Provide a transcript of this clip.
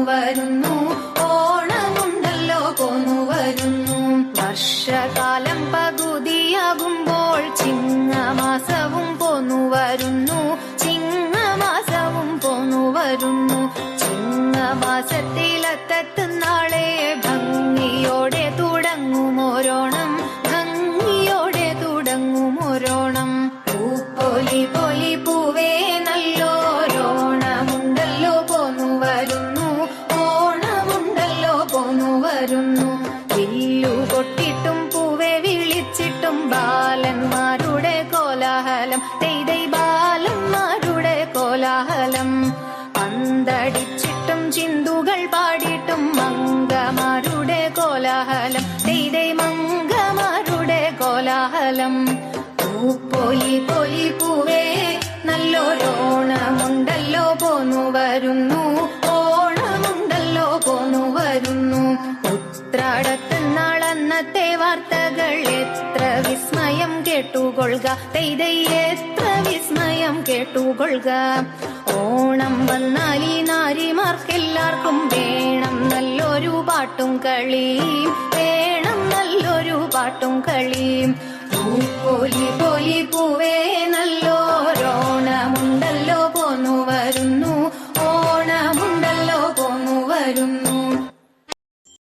വരുന്നു, ഓണമുണ്ടല്ലോ പോന്നു വരുന്നു. വർഷകാലം പകുതിയാകുമ്പോൾ ചിങ്ങമാസവും പോന്നു വരുന്നു, ചിങ്ങമാസവും പോന്നു വരുന്നു. ചിങ്ങമാസത്തിലത്തത്ത് നാളെ ഭംഗിയോടെ തുടങ്ങുമോരോണം, ഭംഗിയോടെ തുടങ്ങുമോരോണം. പൂപ്പൊലി പൊലി പൂവേ നല്ലോരോണമുണ്ടല്ലോ പോന്നു വരുന്നു, ഓണമുണ്ടല്ലോ പോന്നു വരുന്നു. വില്ലു പൊട്ടിട്ടും പൂവെ വിളിച്ചിട്ടും ബാലന്മാരുടെ കോലാഹലം, തെയ്തൈ ബാലന്മാരുടെ കോലാഹലം. പന്തടിച്ചിട്ടും ചിന്തുകൾ പാടിയിട്ടും മംഗമാരുടെ കോലാഹലം, തെയ്തൈ മംഗമാരുടെ കോലാഹലം. പൂപ്പൊലി പൊലി പൂവേ നല്ലൊരോണമുണ്ടല്ലോ പോന്നു വരുന്നു, ഓണമുണ്ടല്ലോ പോന്നു വരുന്നു. ഉത്രാടത്ത് നാളന്നത്തെ വാർത്തകൾ എത്ര വിസ്മയം കേട്ടുകൊള്ളുക, തെയ്തൈ എത്ര വിസ്മയം കേട്ടുകൊള്ളുക. ഓണം വന്നാൽ ഈ നാരിമാർക്കെല്ലാവർക്കും വേണം നല്ലൊരു പാട്ടും കളിയും, വേണം നല്ലൊരു പാട്ടും കളിയും. പൂപ്പൊലി പൊലി പൂവേ നല്ലോ